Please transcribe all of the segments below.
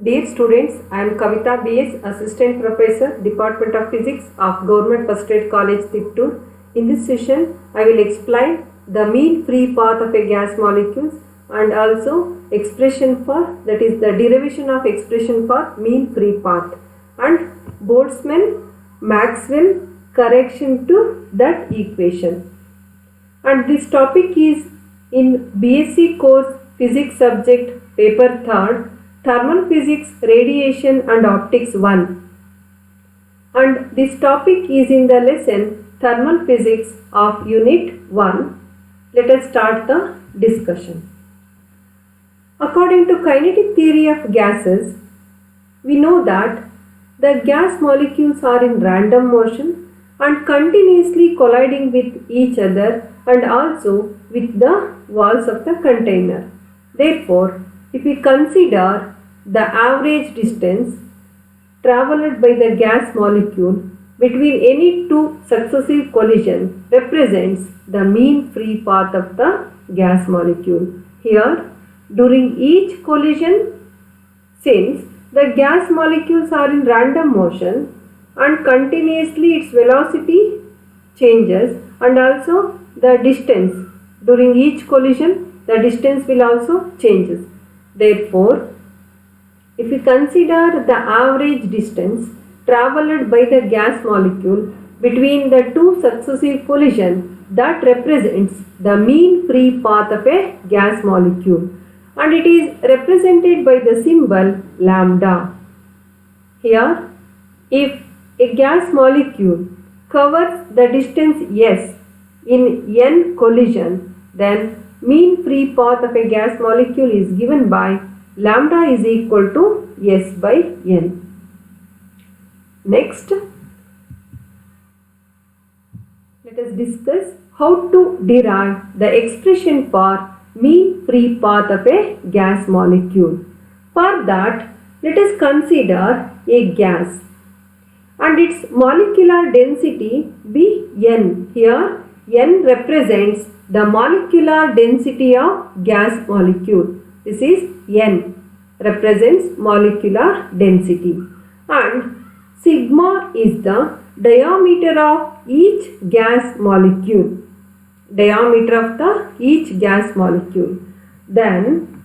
Dear students, I am Kavita BS, Assistant Professor, Department of Physics of Government First Aid College, Tiptur. In this session, I will explain the mean free path of a gas molecule and also expression for, that is the derivation of expression for mean free path, and Boltzmann Maxwell correction to that equation. And this topic is in BSc course Physics subject paper 3rd, Thermal Physics, Radiation and Optics 1. And this topic is in the lesson Thermal Physics of Unit 1. Let us start the discussion. According to kinetic theory of gases, we know that the gas molecules are in random motion and continuously colliding with each other and also with the walls of the container. Therefore, if we consider the average distance travelled by the gas molecule between any two successive collisions represents the mean free path of the gas molecule. Here, during each collision, since the gas molecules are in random motion and continuously its velocity changes and also the distance during each collision, the distance will also changes. Therefore, if we consider the average distance travelled by the gas molecule between the two successive collisions, that represents the mean free path of a gas molecule, and it is represented by the symbol lambda. Here, if a gas molecule covers the distance s in n collision, then mean free path of a gas molecule is given by lambda is equal to s by n. Next, let us discuss how to derive the expression for mean free path of a gas molecule. For that, let us consider a gas and its molecular density be n. Here, n represents the molecular density of gas molecule. This is n represents molecular density, and sigma is the diameter of each gas molecule. Diameter of each gas molecule. Then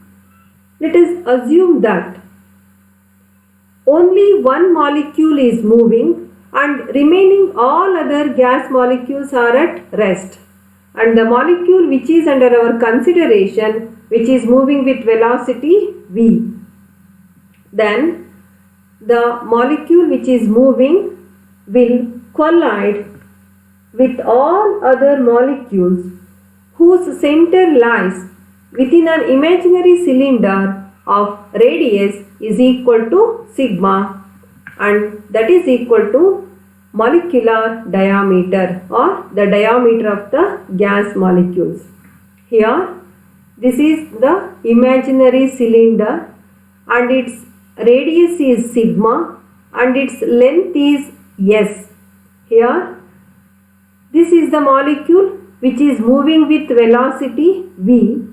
let us assume that only one molecule is moving and remaining all other gas molecules are at rest, and the molecule which is under our consideration, which is moving with velocity v, then the molecule which is moving will collide with all other molecules whose center lies within an imaginary cylinder of radius is equal to sigma, and that is equal to molecular diameter or the diameter of the gas molecules. Here, this is the imaginary cylinder and its radius is sigma and its length is s. Here, this is the molecule which is moving with velocity v,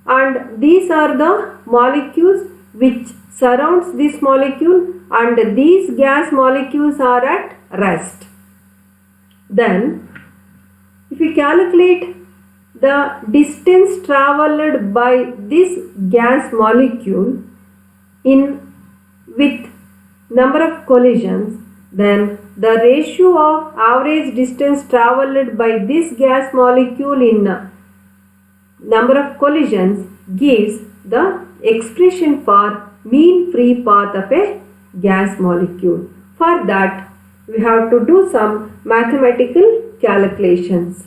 and these are the molecules which surrounds this molecule, and these gas molecules are at rest. Then, if we calculate the distance travelled by this gas molecule in with number of collisions, then the ratio of average distance travelled by this gas molecule in number of collisions gives the expression for mean free path of a gas molecule. For that, we have to do some mathematical calculations.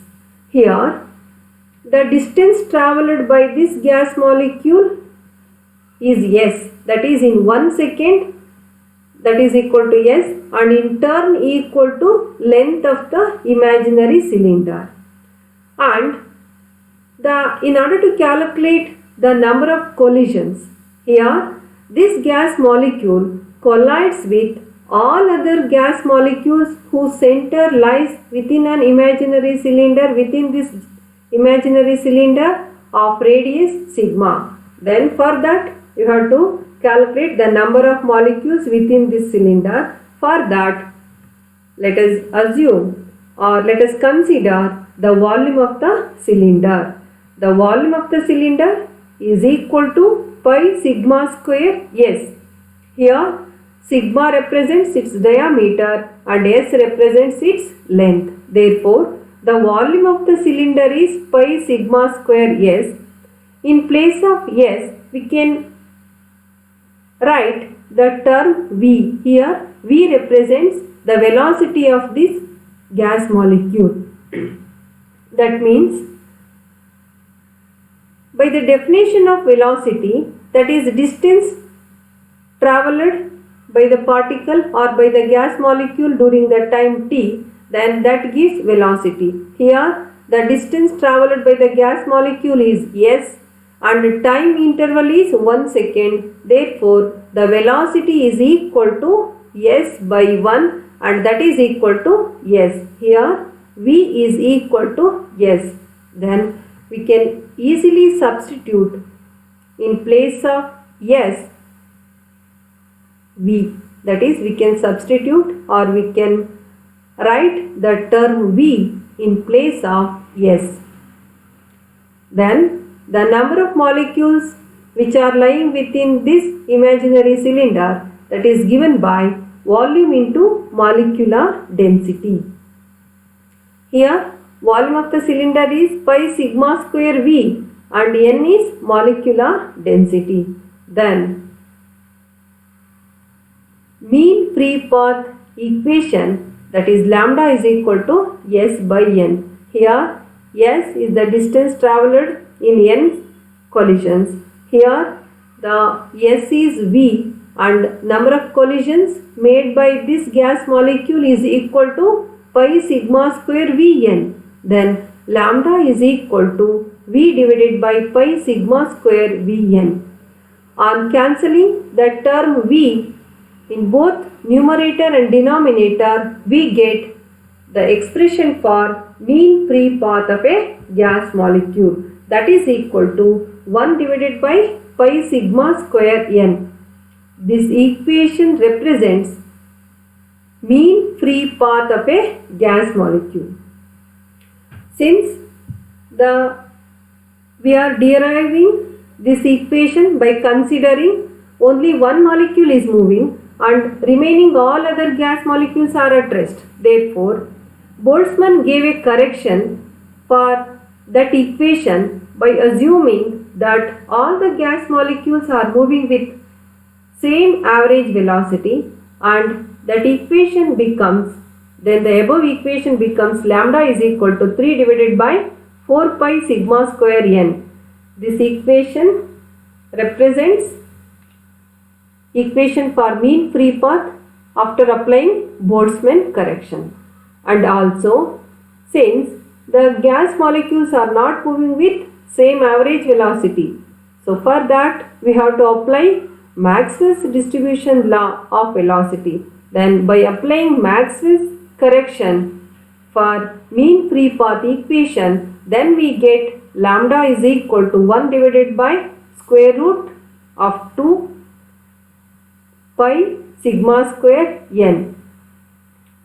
Here, the distance travelled by this gas molecule is s, that is in 1 second, that is equal to s, and in turn equal to length of the imaginary cylinder. And in order to calculate the number of collisions, here this gas molecule collides with all other gas molecules whose center lies within an imaginary cylinder, within this imaginary cylinder of radius sigma. Then for that you have to calculate the number of molecules within this cylinder. For that, let us assume or let us consider the volume of the cylinder. The volume of the cylinder is equal to pi sigma square S. Here sigma represents its diameter and S represents its length. Therefore, the volume of the cylinder is pi sigma square S. In place of S, we can write the term V. Here V represents the velocity of this gas molecule. That means, by the definition of velocity, that is distance travelled by the particle or by the gas molecule during the time t, then that gives velocity. Here the distance travelled by the gas molecule is s and time interval is 1 second. Therefore, the velocity is equal to s by 1 and that is equal to s. Here v is equal to s. Then we can easily substitute in place of s v. That is, we can substitute or we can write the term v in place of s. Then the number of molecules which are lying within this imaginary cylinder, that is given by volume into molecular density. Here volume of the cylinder is pi sigma square v and n is molecular density. Then mean free path equation, that is lambda is equal to s by n. Here s is the distance travelled in n collisions. Here the s is v and number of collisions made by this gas molecule is equal to pi sigma square Vn. Then lambda is equal to V divided by pi sigma square Vn. On cancelling the term V in both numerator and denominator, we get the expression for mean free path of a gas molecule, that is equal to 1 divided by pi sigma square n. This equation represents mean free path of a gas molecule. Since we are deriving this equation by considering only one molecule is moving and remaining all other gas molecules are at rest. Therefore, Boltzmann gave a correction for that equation by assuming that all the gas molecules are moving with same average velocity, and that equation becomes, then the above equation becomes lambda is equal to 3 divided by 4 pi sigma square n. This equation represents equation for mean free path after applying Boltzmann correction. And also, since the gas molecules are not moving with same average velocity, so for that we have to apply Maxwell's distribution law of velocity. Then by applying Maxwell's correction for mean free path equation, then we get lambda is equal to 1 divided by square root of 2 pi sigma square n.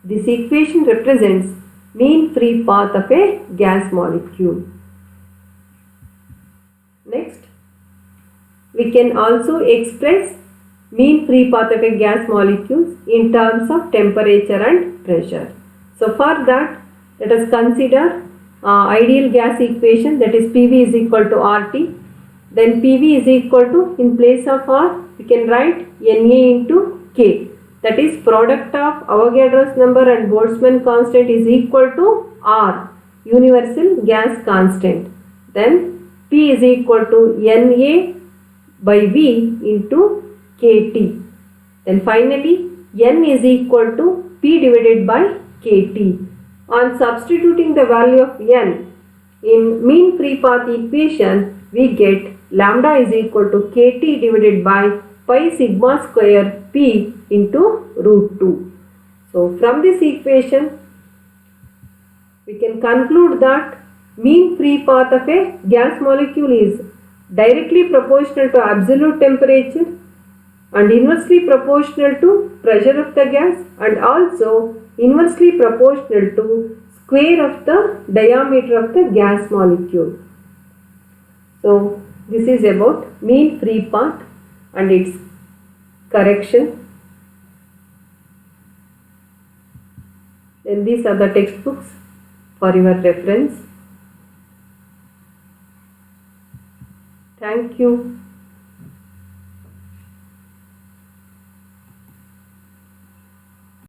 This equation represents mean free path of a gas molecule. Next, we can also express mean free path of a gas molecule in terms of temperature and pressure. So for that, let us consider ideal gas equation, that is PV is equal to RT. Then PV is equal to, in place of R, we can write Na into K. That is product of Avogadro's number and Boltzmann constant is equal to R, universal gas constant. Then P is equal to Na by V into Kt. Then finally N is equal to P divided by Kt. On substituting the value of N in mean free path equation, we get lambda is equal to Kt divided by pi sigma square P into root 2. So from this equation, we can conclude that mean free path of a gas molecule is directly proportional to absolute temperature and inversely proportional to pressure of the gas, and also inversely proportional to square of the diameter of the gas molecule. So this is about mean free path and its correction. Then these are the textbooks for your reference. Thank you.